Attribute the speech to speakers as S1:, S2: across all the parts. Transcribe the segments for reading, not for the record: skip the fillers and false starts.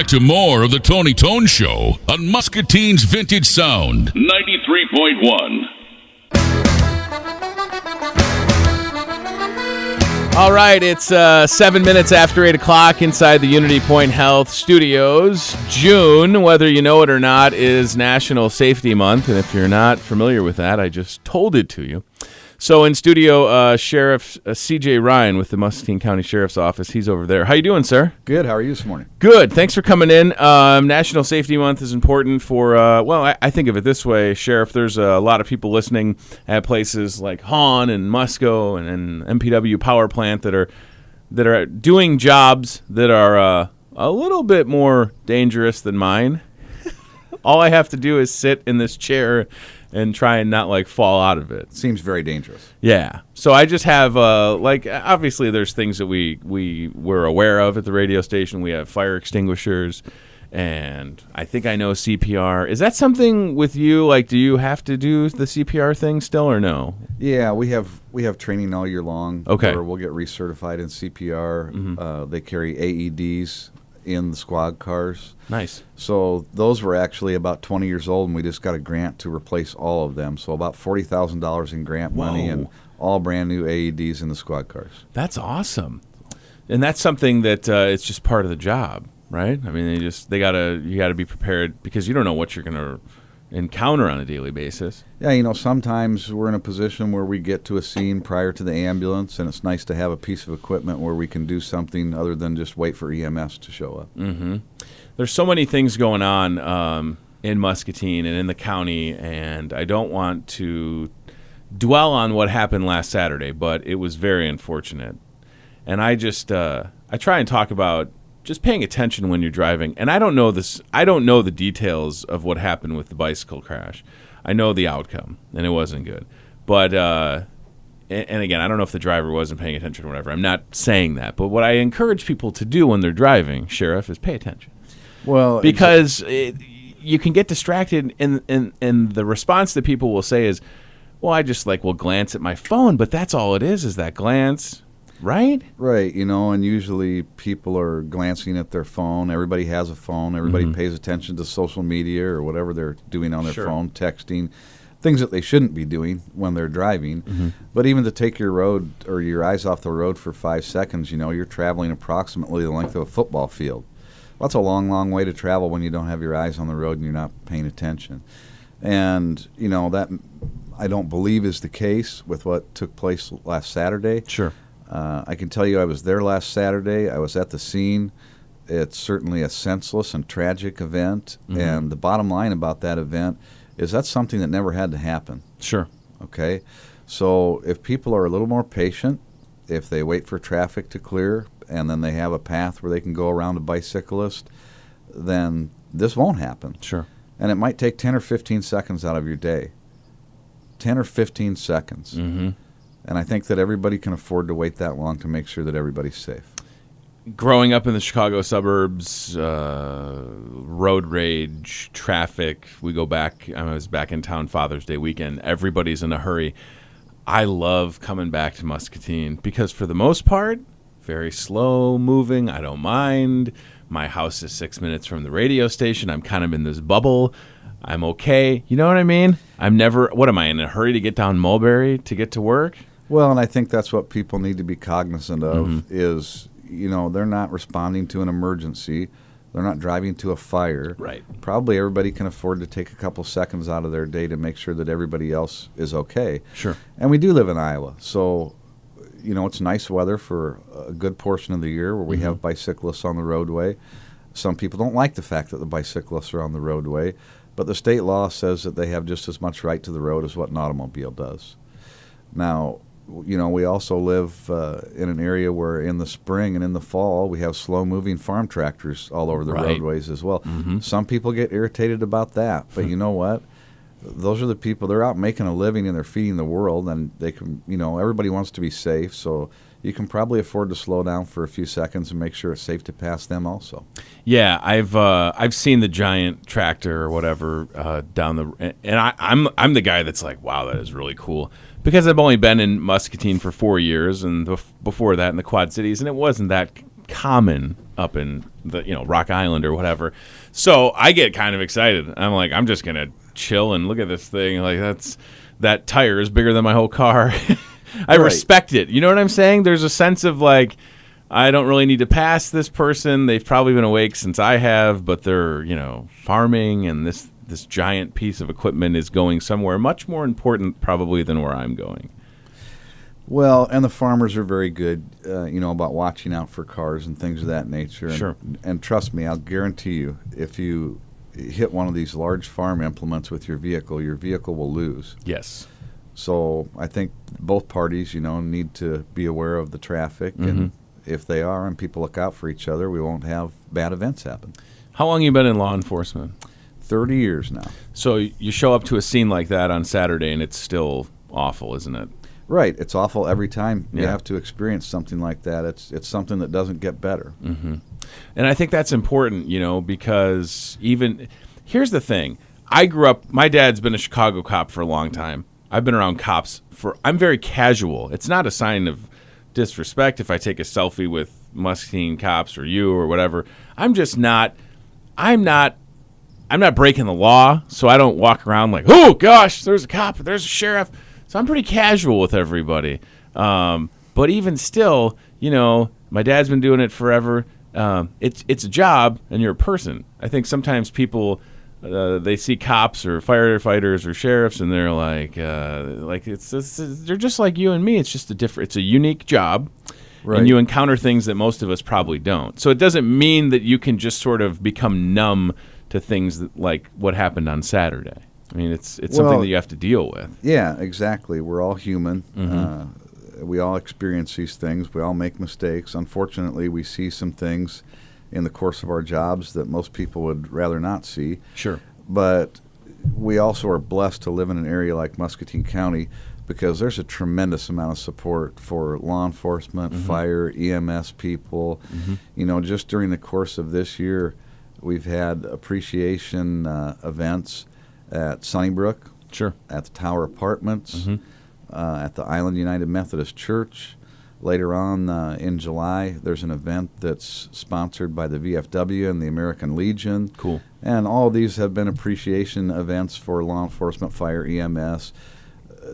S1: back to more of the Tony Tone Show on Muscatine's Vintage Sound, 93.1.
S2: All right, it's 7 minutes after 8 o'clock inside the Unity Point Health Studios. June, whether you know it or not, is National Safety Month, and if you're not familiar with that, I just told it to you. So in studio, Sheriff C.J. Ryan with the Muscatine County Sheriffs Office. He's over there. How you doing, sir?
S3: Good. How are you this morning?
S2: Good. Thanks for coming in. National Safety Month is important for, I think of it this way, Sheriff. There's a lot of people listening at places like Hahn and Musco and MPW power plant that are doing jobs that are a little bit more dangerous than mine. All I have to do is sit in this chair and try and not fall out of it.
S3: Seems very dangerous.
S2: Yeah. So I just have obviously there's things that we were aware of at the radio station. We have fire extinguishers, and I think I know CPR. Is that something with you? Do you have to do the CPR thing still or no?
S3: Yeah, we have training all year long.
S2: Okay.
S3: Where we'll get recertified in CPR.
S2: Mm-hmm.
S3: They carry AEDs in the squad cars.
S2: Nice.
S3: So those were actually about 20 years old, and we just got a grant to replace all of them. So about $40,000 in grant money and all brand new AEDs in the squad cars.
S2: That's awesome. And that's something that it's just part of the job, right? I mean, you gotta be prepared because you don't know what you're gonna encounter on a daily basis.
S3: Yeah, sometimes we're in a position where we get to a scene prior to the ambulance, and it's nice to have a piece of equipment where we can do something other than just wait for EMS to show up.
S2: Mm-hmm. There's so many things going on in Muscatine and in the county, and I don't want to dwell on what happened last Saturday, but it was very unfortunate. And I just I try and talk about just paying attention when you're driving. And I don't know the details of what happened with the bicycle crash. I know the outcome, and it wasn't good. But and again, I don't know if the driver wasn't paying attention or whatever. I'm not saying that. But what I encourage people to do when they're driving, Sheriff, is pay attention.
S3: Well,
S2: because you can get distracted, and the response that people will say is, well, I just will glance at my phone, but that's all it is that glance. Right?
S3: Right, and usually people are glancing at their phone. Everybody has a phone. Everybody pays attention to social media or whatever they're doing on their phone, texting, things that they shouldn't be doing when they're driving. Mm-hmm. But even to take your eyes off the road for 5 seconds, you're traveling approximately the length of a football field. Well, that's a long, long way to travel when you don't have your eyes on the road and you're not paying attention. And, that I don't believe is the case with what took place last Saturday.
S2: Sure.
S3: I can tell you I was there last Saturday. I was at the scene. It's certainly a senseless and tragic event. Mm-hmm. And the bottom line about that event is that's something that never had to happen.
S2: Sure.
S3: Okay? So if people are a little more patient, if they wait for traffic to clear and then they have a path where they can go around a bicyclist, then this won't happen.
S2: Sure.
S3: And it might take 10 or 15 seconds out of your day. 10 or 15 seconds.
S2: Mm-hmm.
S3: And I think that everybody can afford to wait that long to make sure that everybody's safe.
S2: Growing up in the Chicago suburbs, road rage, traffic, we go back. I was back in town Father's Day weekend. Everybody's in a hurry. I love coming back to Muscatine because for the most part, very slow moving. I don't mind. My house is 6 minutes from the radio station. I'm kind of in this bubble. I'm okay. You know what I mean? What am I, in a hurry to get down Mulberry to get to work?
S3: Well, and I think that's what people need to be cognizant of is, they're not responding to an emergency. They're not driving to a fire.
S2: Right.
S3: Probably everybody can afford to take a couple seconds out of their day to make sure that everybody else is okay.
S2: Sure.
S3: And we do live in Iowa, so, it's nice weather for a good portion of the year where we have bicyclists on the roadway. Some people don't like the fact that the bicyclists are on the roadway, but the state law says that they have just as much right to the road as what an automobile does. Now, we also live in an area where in the spring and in the fall we have slow-moving farm tractors all over the roadways as well. Mm-hmm. Some people get irritated about that, but you know what? Those are the people, they're out making a living and they're feeding the world, and they can, everybody wants to be safe, so you can probably afford to slow down for a few seconds and make sure it's safe to pass them also.
S2: Yeah, I've seen the giant tractor or whatever down the, and I'm the guy that's like, wow, that is really cool, because I've only been in Muscatine for 4 years, and before that in the Quad Cities, and it wasn't that common up in the Rock Island or whatever. So I get kind of excited. I'm like, I'm just gonna chill and look at this thing. Like that tire is bigger than my whole car. I respect it. You know what I'm saying? There's a sense of like, I don't really need to pass this person. They've probably been awake since I have, but they're farming, and this giant piece of equipment is going somewhere much more important probably than where I'm going.
S3: Well, and the farmers are very good, about watching out for cars and things of that nature.
S2: Sure.
S3: And trust me, I'll guarantee you, if you hit one of these large farm implements with your vehicle will lose.
S2: Yes.
S3: So I think both parties, need to be aware of the traffic, and if they are and people look out for each other, we won't have bad events happen.
S2: How long have you been in law enforcement?
S3: 30 years now.
S2: So you show up to a scene like that on Saturday, and it's still awful, isn't it?
S3: Right. It's awful every time you
S2: Yeah.
S3: have to experience something like that. It's something that doesn't get better.
S2: Mm-hmm. And I think that's important, because here's the thing. I grew up, my dad's been a Chicago cop for a long time. I've been around cops I'm very casual. It's not a sign of disrespect if I take a selfie with Muscatine cops or you or whatever. I'm not breaking the law, so I don't walk around like, oh gosh, there's a cop, there's a sheriff. So I'm pretty casual with everybody. But even still, my dad's been doing it forever. It's a job, and you're a person. I think sometimes people they see cops or firefighters or sheriffs, and they're like they're just like you and me. It's just it's a unique job, right. And you encounter things that most of us probably don't. So it doesn't mean that you can just sort of become numb to things like what happened on Saturday. I mean, it's something that you have to deal with.
S3: Yeah, exactly. We're all human.
S2: Mm-hmm.
S3: We all experience these things. We all make mistakes. Unfortunately, we see some things in the course of our jobs that most people would rather not see.
S2: Sure.
S3: But we also are blessed to live in an area like Muscatine County because there's a tremendous amount of support for law enforcement, fire, EMS people. Just during the course of this year, we've had appreciation events at Sunnybrook,
S2: sure,
S3: at the Tower Apartments, at the Island United Methodist Church. Later on in July, there's an event that's sponsored by the VFW and the American Legion.
S2: Cool.
S3: And all of these have been appreciation events for law enforcement, fire, EMS,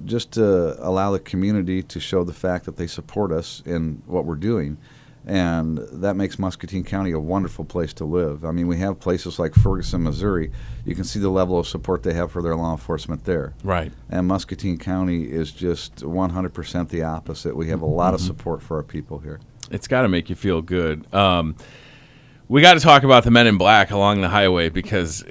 S3: just to allow the community to show the fact that they support us in what we're doing. And that makes Muscatine County a wonderful place to live. I mean, we have places like Ferguson, Missouri. You can see the level of support they have for their law enforcement there.
S2: Right.
S3: And Muscatine County is just 100% the opposite. We have a lot of support for our people here.
S2: It's got to make you feel good. We got to talk about the men in black along the highway because,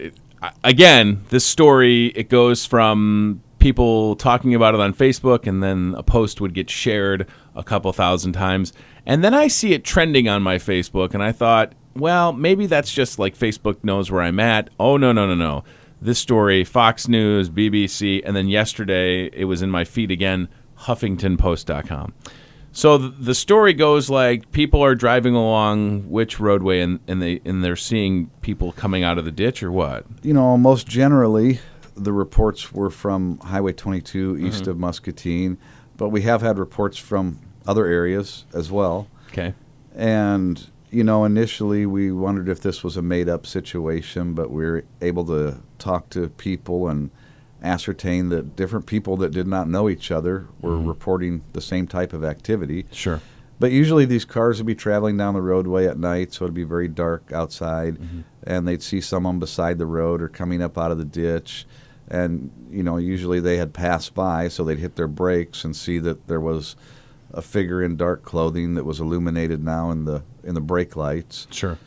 S2: again, this story, it goes from people talking about it on Facebook, and then a post would get shared a couple thousand times. And then I see it trending on my Facebook, and I thought, well, maybe that's just like Facebook knows where I'm at. Oh, no. This story, Fox News, BBC, and then yesterday it was in my feed again, HuffingtonPost.com. So the story goes like people are driving along which roadway, and they're seeing people coming out of the ditch, or what?
S3: Most generally, the reports were from Highway 22 east of Muscatine, but we have had reports from other areas as well.
S2: Okay.
S3: And, initially we wondered if this was a made-up situation, but we were able to talk to people and ascertain that different people that did not know each other were reporting the same type of activity.
S2: Sure.
S3: But usually these cars would be traveling down the roadway at night, so it would be very dark outside, and they'd see someone beside the road or coming up out of the ditch. And, usually they had passed by, so they'd hit their brakes and see that there was a figure in dark clothing that was illuminated now in the brake lights.
S2: Sure.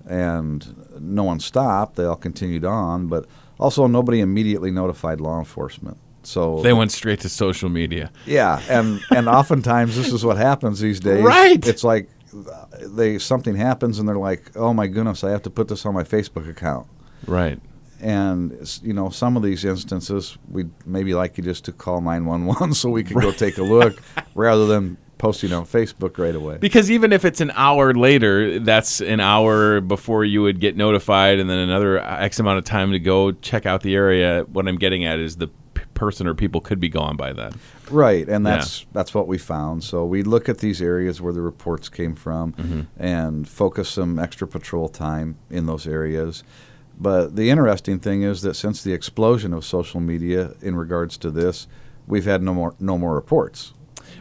S3: And no one stopped. They all continued on, but also nobody immediately notified law enforcement. So
S2: they went straight to social media.
S3: Yeah, and oftentimes this is what happens these days.
S2: Right.
S3: It's like something happens and they're like, oh my goodness, I have to put this on my Facebook account.
S2: Right.
S3: And, some of these instances, we'd maybe like you just to call 911 so we could go take a look rather than posting on Facebook right away.
S2: Because even if it's an hour later, that's an hour before you would get notified, and then another X amount of time to go check out the area. What I'm getting at is the person or people could be gone by then.
S3: Right, and that's what we found. So we look at these areas where the reports came from and focus some extra patrol time in those areas. But the interesting thing is that since the explosion of social media in regards to this, we've had no more reports.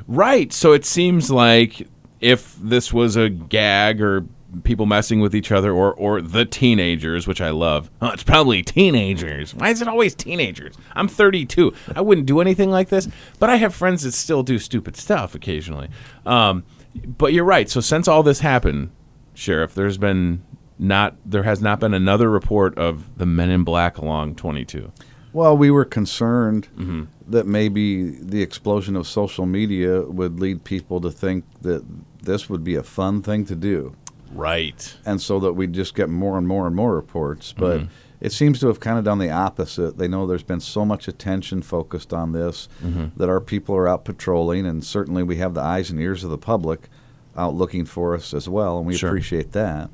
S2: Right. So it seems like if this was a gag or people messing with each other or the teenagers, which I love. Oh, it's probably teenagers. Why is it always teenagers? I'm 32. I wouldn't do anything like this, but I have friends that still do stupid stuff occasionally. But you're right. So since all this happened, Sheriff, there has not been another report of the Men in Black along 22.
S3: Well, we were concerned that maybe the explosion of social media would lead people to think that this would be a fun thing to do.
S2: Right.
S3: And so that we'd just get more and more and more reports. But it seems to have kind of done the opposite. They know there's been so much attention focused on this that our people are out patrolling, and certainly we have the eyes and ears of the public out looking for us as well, and we appreciate that.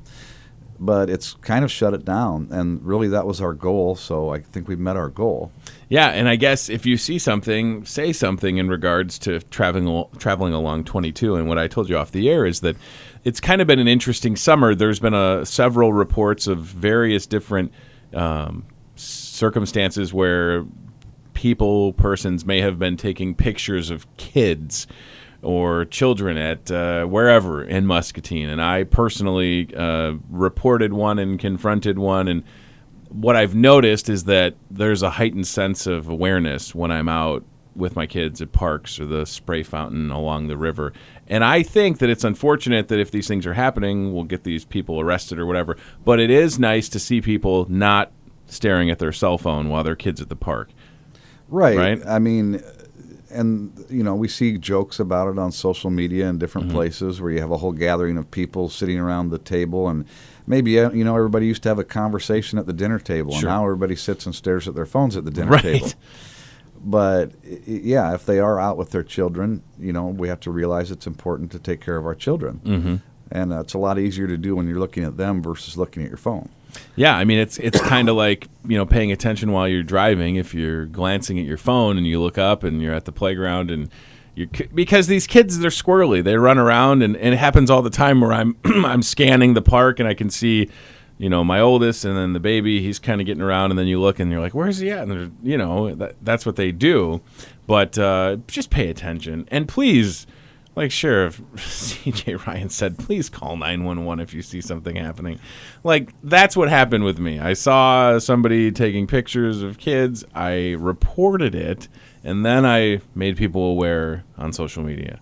S3: But it's kind of shut it down, and really that was our goal, so I think we've met our goal.
S2: Yeah, and I guess if you see something, say something in regards to traveling along 22. And what I told you off the air is that it's kind of been an interesting summer. There's been several reports of various different circumstances where persons may have been taking pictures of kids or children at wherever in Muscatine. And I personally reported one and confronted one. And what I've noticed is that there's a heightened sense of awareness when I'm out with my kids at parks or the spray fountain along the river. And I think that it's unfortunate that if these things are happening, we'll get these people arrested or whatever. But it is nice to see people not staring at their cell phone while their kids at the park.
S3: Right? I mean, and, we see jokes about it on social media in different places where you have a whole gathering of people sitting around the table, and maybe, everybody used to have a conversation at the dinner table, and now everybody sits and stares at their phones at the dinner table. But, yeah, if they are out with their children, we have to realize it's important to take care of our children. And it's a lot easier to do when you're looking at them versus looking at your phone.
S2: Yeah, I mean, it's kind of like, paying attention while you're driving. If you're glancing at your phone and you look up and you're at the playground and because these kids, they're squirrely. They run around, and it happens all the time where I'm I'm scanning the park and I can see, my oldest and then the baby, he's kind of getting around, and then you look and you're like, where's he at? And that's what they do. But just pay attention. And please, like Sheriff C.J. Ryan said, please call 911 if you see something happening. Like, that's what happened with me. I saw somebody taking pictures of kids. I reported it, and then I made people aware on social media.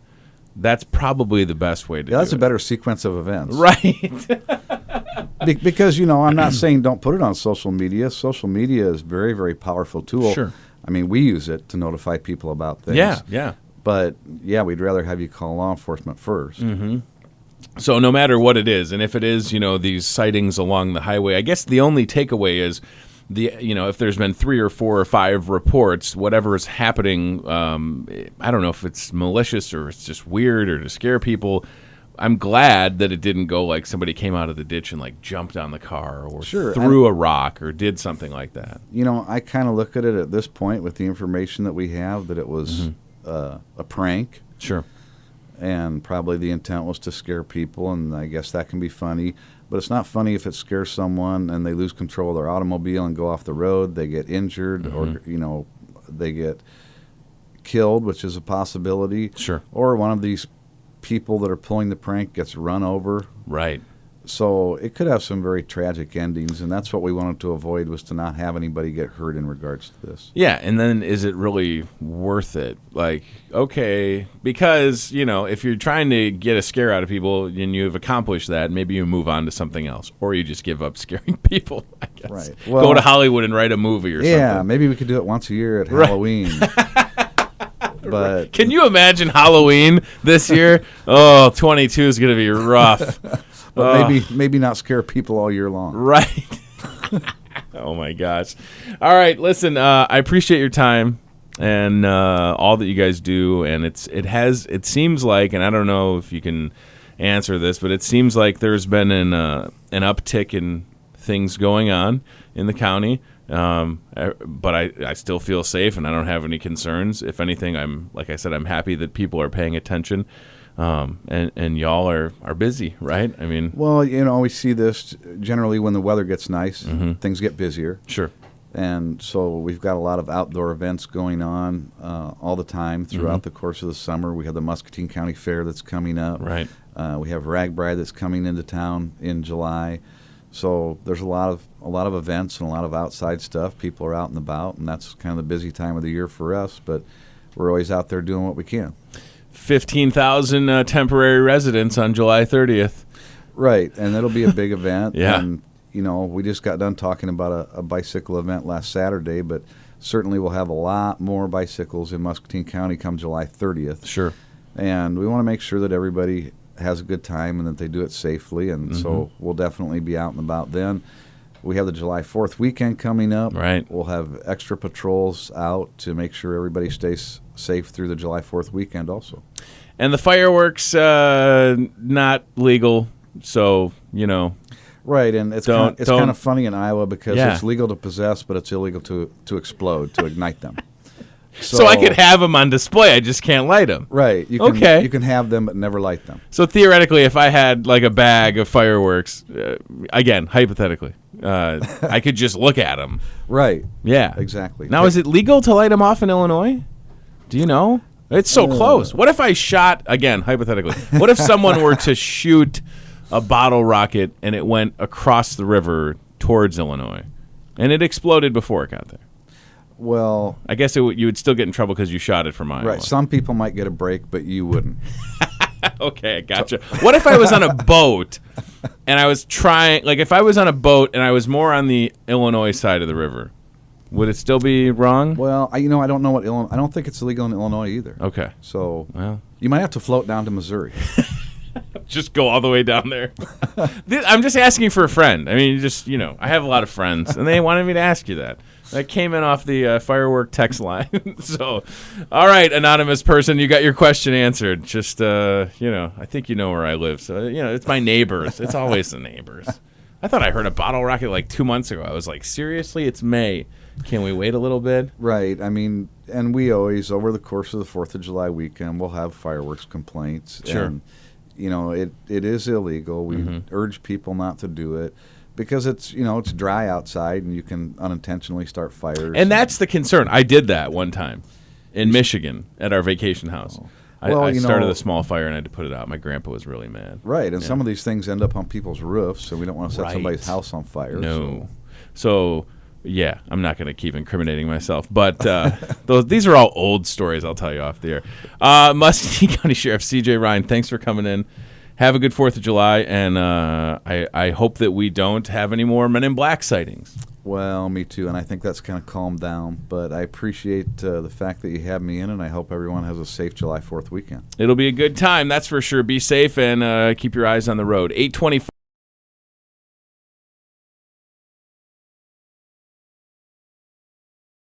S2: That's probably the best way to do it.
S3: That's a better sequence of events.
S2: Right.
S3: Because, I'm not saying don't put it on social media. Social media is a very, very powerful tool.
S2: Sure.
S3: I mean, we use it to notify people about things.
S2: Yeah.
S3: But, we'd rather have you call law enforcement first.
S2: So no matter what it is, and if it is, these sightings along the highway, I guess the only takeaway is if there's been 3 or 4 or 5 reports, whatever is happening, I don't know if it's malicious or it's just weird or to scare people. I'm glad that it didn't go like somebody came out of the ditch and like jumped on the car or threw a rock or did something like that.
S3: I kind of look at it at this point with the information that we have that it was a prank.
S2: Sure.
S3: And probably the intent was to scare people, and I guess that can be funny. But it's not funny if it scares someone and they lose control of their automobile and go off the road, they get injured, or, they get killed, which is a possibility.
S2: Sure.
S3: Or one of these people that are pulling the prank gets run over.
S2: Right.
S3: So it could have some very tragic endings, and that's what we wanted to avoid, was to not have anybody get hurt in regards to this.
S2: Yeah, and then is it really worth it? Like, okay, because, if you're trying to get a scare out of people and you've accomplished that, maybe you move on to something else, or you just give up scaring people, I guess.
S3: Right. Well,
S2: go to Hollywood and write a movie or something.
S3: Yeah, maybe we could do it once a year at Halloween. But
S2: can you imagine Halloween this year? Oh, 22 is going to be rough.
S3: But maybe not scare people all year long.
S2: Right. Oh, my gosh. All right, listen, I appreciate your time and all that you guys do. And it seems like, and I don't know if you can answer this, but it seems like there's been an uptick in things going on in the county. But I still feel safe, and I don't have any concerns. If anything, like I said, I'm happy that people are paying attention, and y'all are busy, right? I mean,
S3: well, we see this generally when the weather gets nice, things get busier.
S2: Sure.
S3: And so we've got a lot of outdoor events going on all the time throughout the course of the summer. We have the Muscatine County Fair that's coming up.
S2: Right.
S3: We have Ragbri that's coming into town in July. So there's a lot of events and a lot of outside stuff. People are out and about, and that's kind of the busy time of the year for us. But we're always out there doing what we can.
S2: 15,000 temporary residents on July 30th.
S3: Right, and it'll be a big event.
S2: Yeah.
S3: And, we just got done talking about a bicycle event last Saturday, but certainly we'll have a lot more bicycles in Muscatine County come July 30th.
S2: Sure.
S3: And we want to make sure that everybody has a good time and that they do it safely, and so we'll definitely be out and about then. We have the July 4th weekend coming up.
S2: Right.
S3: We'll have extra patrols out to make sure everybody stays safe through the July 4th weekend also.
S2: And the fireworks, not legal, so,
S3: Right, and it's kind of funny in Iowa because it's legal to possess, but it's illegal to explode, to ignite them.
S2: So I could have them on display, I just can't light them.
S3: Right. You can have them, but never light them.
S2: So theoretically, if I had like a bag of fireworks, again, hypothetically, I could just look at them.
S3: Right.
S2: Yeah.
S3: Exactly.
S2: Now, is it legal to light them off in Illinois? Do you know? It's so close. What if I shot, again, hypothetically, what if someone were to shoot a bottle rocket and it went across the river towards Illinois and it exploded before it got there?
S3: Well,
S2: I guess you would still get in trouble because you shot it from Iowa.
S3: Right. Some people might get a break, but you wouldn't.
S2: Okay, gotcha. What if I was on a boat and I was trying, if I was on a boat and I was more on the Illinois side of the river, would it still be wrong?
S3: Well, I don't know what Illinois. I don't think it's illegal in Illinois either.
S2: Okay.
S3: So you might have to float down to Missouri.
S2: Just go all the way down there. I'm just asking for a friend. I mean, I have a lot of friends, and they wanted me to ask you that. That came in off the firework text line. So, all right, anonymous person, you got your question answered. Just, I think you know where I live. So, it's my neighbors. It's always the neighbors. I thought I heard a bottle rocket 2 months ago. I was like, seriously? It's May. Can we wait a little bit?
S3: Right. I mean, and we always, over the course of the 4th of July weekend, we'll have fireworks complaints.
S2: Sure.
S3: And, it is illegal. We urge people not to do it because it's dry outside and you can unintentionally start fires.
S2: And that's the concern. I did that one time in Michigan at our vacation house. I started a small fire and I had to put it out. My grandpa was really mad.
S3: Right, and some of these things end up on people's roofs, so we don't want to set somebody's house on fire.
S2: No. So yeah, I'm not going to keep incriminating myself. But these are all old stories, I'll tell you off the air. Muscatine County Sheriff C.J. Ryan, thanks for coming in. Have a good 4th of July, and I hope that we don't have any more Men in Black sightings.
S3: Well, me too, and I think that's kind of calmed down. But I appreciate the fact that you had me in, and I hope everyone has a safe July 4th weekend.
S2: It'll be a good time, that's for sure. Be safe and keep your eyes on the road. 8:24.